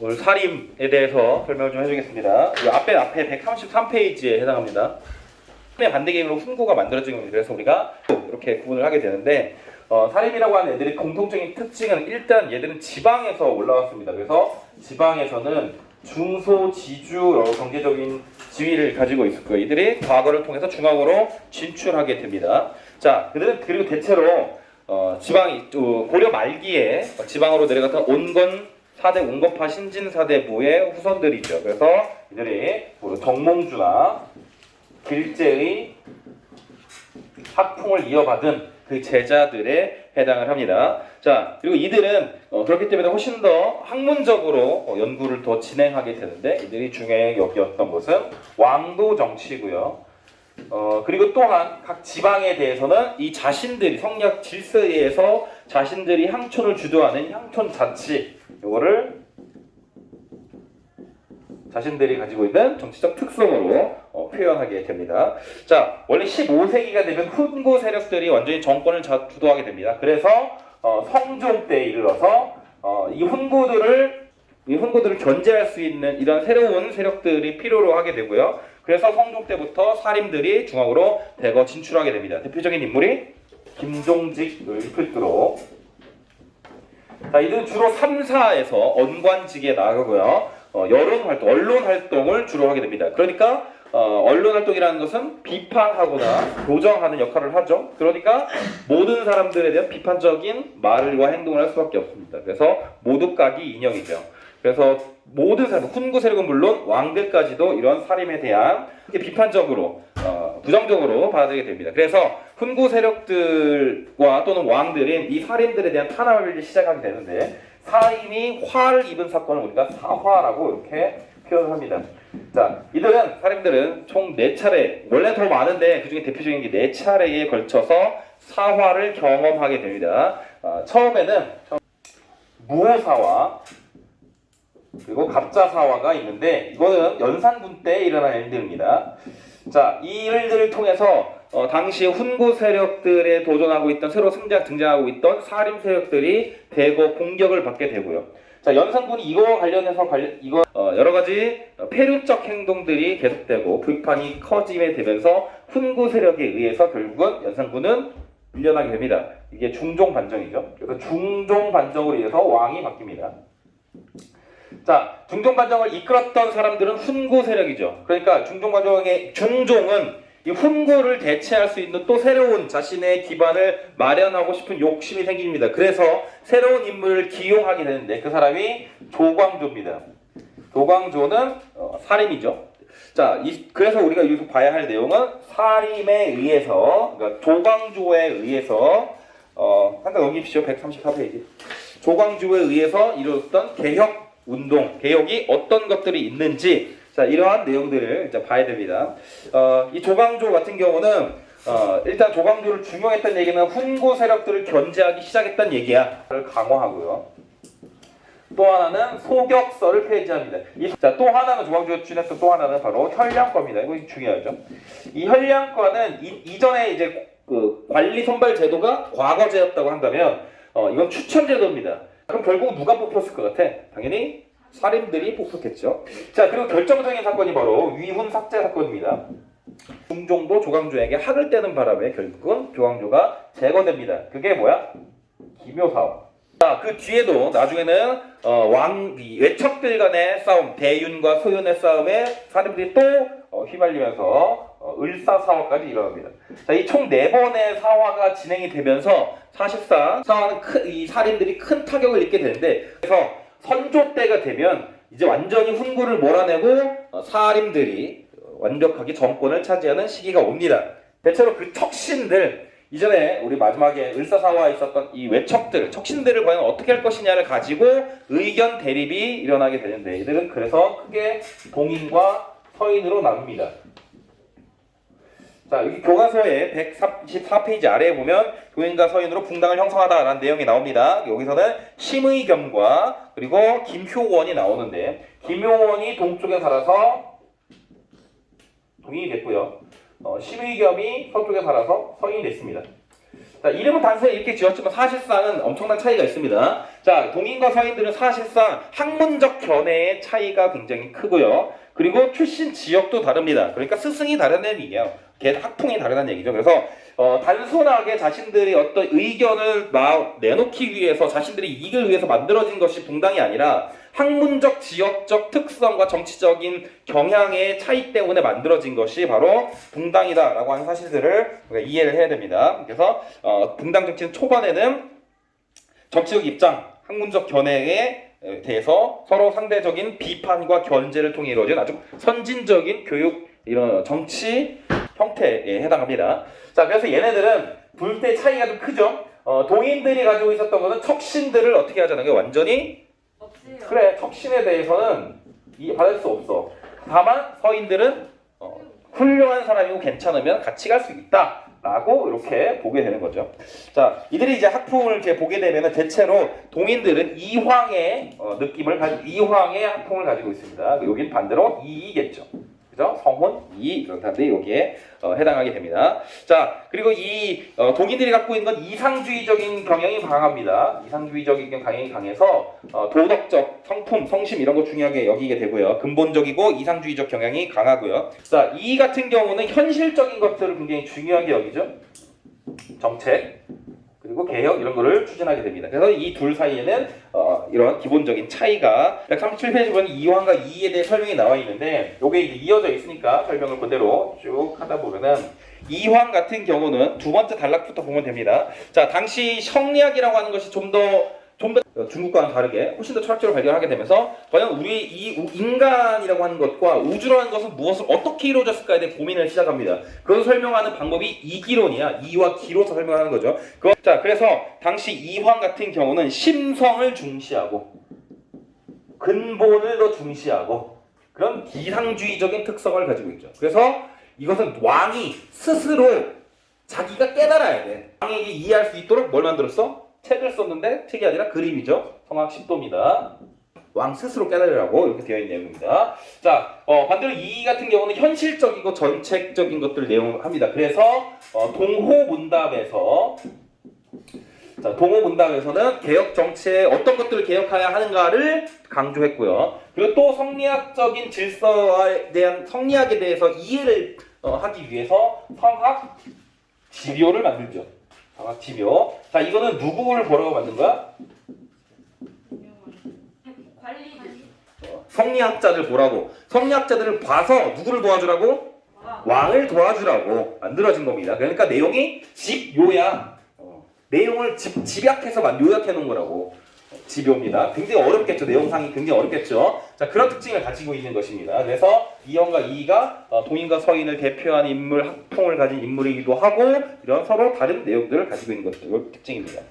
오늘 사림에 대해서 설명을 좀 해주겠습니다. 이 앞에 133페이지에 해당합니다. 사림의 반대 계획으로 훈구가 만들어진 겁니다. 그래서 우리가 이렇게 구분을 하게 되는데 사림이라고 하는 애들의 공통적인 특징은 일단 얘들은 지방에서 올라왔습니다. 그래서 지방에서는 중소지주 여러 경제적인 지위를 가지고 있을 거예요. 이들이 과거를 통해서 중앙으로 진출하게 됩니다. 자, 그들은 그리고 대체로 지방이 고려 말기에 지방으로 내려갔던 온건 4대 운거파 신진사대부의 후손들이죠. 그래서 이들이 정몽주나 길제의 학풍을 이어받은 그 제자들에 해당을 합니다. 자, 그리고 이들은 그렇기 때문에 훨씬 더 학문적으로 연구를 더 진행하게 되는데 이들이 중요하게 여겼던 것은 왕도 정치고요. 그리고 또한 각 지방에 대해서는 이 자신들이 성략 질서에 의해서 자신들이 향촌을 주도하는 향촌 자치 이거를 자신들이 가지고 있는 정치적 특성으로 표현하게 됩니다. 자, 원래 15세기가 되면 훈구 세력들이 완전히 정권을 주도하게 됩니다. 그래서 성종 때에 이르러서 이 훈구들을 견제할 수 있는 이런 새로운 세력들이 필요로 하게 되고요. 그래서 성종 때부터 사림들이 중앙으로 대거 진출하게 됩니다. 대표적인 인물이 김종직을 필두로 자, 이들은 주로 3사에서 언관직에 나가고요. 여론 활동, 언론 활동을 주로 하게 됩니다. 그러니까 언론 활동이라는 것은 비판하거나 교정하는 역할을 하죠. 그러니까 모든 사람들에 대한 비판적인 말과 행동을 할 수밖에 없습니다. 그래서 모두까기 인형이죠. 그래서 모든 사람, 훈구 세력은 물론 왕들까지도 이런 사림에 대한 비판적으로 부정적으로 받아들이게 됩니다. 그래서 훈구 세력들과 또는 왕들인 이 사림들에 대한 탄압을 시작하게 되는데 사림이 화를 입은 사건을 우리가 사화라고 이렇게 표현을 합니다. 자, 사림들은 총 4차례, 원래 더 많은데 그 중에 대표적인 게 4차례에 걸쳐서 사화를 경험하게 됩니다. 처음에는 무호사화 그리고 갑자사화가 있는데 이거는 연산군 때 일어난 일들입니다. 자, 이 일들을 통해서 당시 훈구 세력들에 도전하고 있던 새로 등장하고 있던 사림 세력들이 대거 공격을 받게 되고요. 자, 연산군이 이거와 관련해서 여러 가지 폐륜적 행동들이 계속되고 불판이 커지게 되면서 훈구 세력에 의해서 결국은 연산군은 밀려나게 됩니다. 이게 중종 반정이죠. 그래서 중종 반정으로 인해서 왕이 바뀝니다. 자, 중종 반정을 이끌었던 사람들은 훈구 세력이죠. 그러니까 중종은 이 훈구를 대체할 수 있는 또 새로운 자신의 기반을 마련하고 싶은 욕심이 생깁니다. 그래서 새로운 인물을 기용하게 되는데 그 사람이 조광조입니다. 조광조는 사림이죠. 자, 그래서 우리가 여기서 봐야 할 내용은 사림에 의해서, 그러니까 조광조에 의해서 잠깐 넘기십시오. 134페이지. 조광조에 의해서 이루어졌던 개혁 운동, 개혁이 어떤 것들이 있는지, 자, 이러한 내용들을 이제 봐야 됩니다. 이 조광조 같은 경우는 일단 조광조를 중용했던 얘기는 훈구 세력들을 견제하기 시작했던 얘기야. 를 강화하고요. 또 하나는 소격서를 폐지합니다. 자, 또 하나는 조광조가 추진했던 또 하나는 바로 현량과입니다. 이거 중요하죠. 이 현량과는 이전에 이제 그 관리 선발 제도가 과거제였다고 한다면 이건 추천 제도입니다. 그럼 결국 누가 뽑혔을 것 같아? 당연히 사림들이 뽑혔겠죠. 자, 그리고 결정적인 사건이 바로 위훈 삭제 사건입니다. 중종도 조광조에게 학을 떼는 바람에 결국은 조광조가 제거됩니다. 그게 뭐야? 기묘사화. 자, 그 뒤에도 나중에는 외척들 간의 싸움, 대윤과 소윤의 싸움에 사림들이 또 휘말리면서 을사사화까지 일어납니다. 자, 이 총 4번의 사화가 진행이 되면서 사실상 이 사림들이 큰 타격을 입게 되는데, 그래서 선조 때가 되면 이제 완전히 훈구를 몰아내고 사림들이 완벽하게 정권을 차지하는 시기가 옵니다. 대체로 그 척신들, 이전에 우리 마지막에 을사사화에 있었던 이 척신들을 과연 어떻게 할 것이냐를 가지고 의견 대립이 일어나게 되는데 이들은 그래서 크게 동인과 서인으로 나눕니다. 자, 여기 교과서의 134페이지 아래에 보면 동인과 서인으로 붕당을 형성하다라는 내용이 나옵니다. 여기서는 심의겸과 그리고 김효원이 나오는데 김효원이 동쪽에 살아서 동인이 됐고요. 심의겸이 서쪽에 살아서 서인이 됐습니다. 자, 이름은 단순히 이렇게 지었지만 사실상은 엄청난 차이가 있습니다. 자, 동인과 서인들은 사실상 학문적 견해의 차이가 굉장히 크고요. 그리고 출신 지역도 다릅니다. 그러니까 스승이 다르다는 얘기예요. 학풍이 다르다는 얘기죠. 그래서 단순하게 자신들이 어떤 의견을 내놓기 위해서 자신들의 이익을 위해서 만들어진 것이 동당이 아니라 학문적, 지역적 특성과 정치적인 경향의 차이 때문에 만들어진 것이 바로 동당이다라고 하는 사실들을 우리가 이해를 해야 됩니다. 그래서 동당 정치는 초반에는 정치적 입장, 학문적 견해에 대해서 서로 상대적인 비판과 견제를 통해 이루어진 아주 선진적인 교육, 이런 정치 형태에 해당합니다. 자, 그래서 얘네들은 둘 때 차이가 좀 크죠. 동인들이 가지고 있었던 것은 척신들을 어떻게 하자는 게 완전히 없어요. 그래, 척신에 대해서는 받을 수 없어. 다만 서인들은 훌륭한 사람이고 괜찮으면 같이 갈 수 있다라고 이렇게 보게 되는 거죠. 자, 이들이 이제 학풍을 이렇게 보게 되면 대체로 동인들은 이황의 이황의 학풍을 가지고 있습니다. 여긴 반대로 이이겠죠. 그죠? 성혼, 이 이런 단데 여기에 해당하게 됩니다. 자, 그리고 이 동인들이 갖고 있는 건 이상주의적인 경향이 강합니다. 이상주의적인 경향이 강해서 도덕적, 성품, 성심 이런 거 중요하게 여기게 되고요. 근본적이고 이상주의적 경향이 강하고요. 자, 이 같은 경우는 현실적인 것들을 굉장히 중요하게 여기죠. 정책 그리고 개혁 이런 거를 추진하게 됩니다. 그래서 이 둘 사이에는 이런 기본적인 차이가 137페이지 보면 이황과 이에 대해 설명이 나와 있는데 요게 이어져 있으니까 설명을 그대로 쭉 하다 보면은 이황 같은 경우는 두 번째 단락부터 보면 됩니다. 자, 당시 성리학이라고 하는 것이 좀 더 중국과는 다르게 훨씬 더 철학적으로 발견하게 되면서 과연 우리 이 인간이라고 하는 것과 우주라는 것은 무엇을 어떻게 이루어졌을까에 대해 고민을 시작합니다. 그것을 설명하는 방법이 이기론이야. 이와 기로서 설명하는 거죠. 자, 그래서 당시 이황 같은 경우는 심성을 중시하고 근본을 더 중시하고 그런 기상주의적인 특성을 가지고 있죠. 그래서 이것은 왕이 스스로 자기가 깨달아야 돼. 왕에게 이해할 수 있도록 뭘 만들었어? 책을 썼는데 책이 아니라 그림이죠. 성악 10도입니다. 왕 스스로 깨달으라고 이렇게 되어 있는 내용입니다. 자, 반대로 이 같은 경우는 현실적이고 정책적인 것들을 내용을 합니다. 그래서 동호문답에서는 개혁 정치에 어떤 것들을 개혁해야 하는가를 강조했고요. 그리고 또 성리학적인 질서에 대한 성리학에 대해서 이해를 하기 위해서 성학 지묘를 만들죠. 성학 지묘. 자, 이거는 누구를 보라고 만든 거야? 성리학자들 보라고. 성리학자들을 봐서 누구를 도와주라고? 왕을 도와주라고 만들어진 겁니다. 그러니까 내용이 집요야. 내용을 집약해서 요약해 놓은 거라고. 집요입니다. 굉장히 어렵겠죠. 내용상이 굉장히 어렵겠죠. 자, 그런 특징을 가지고 있는 것입니다. 그래서 이형과 이이가 동인과 서인을 대표하는 인물, 학풍을 가진 인물이기도 하고 이런 서로 다른 내용들을 가지고 있는 것들 특징입니다.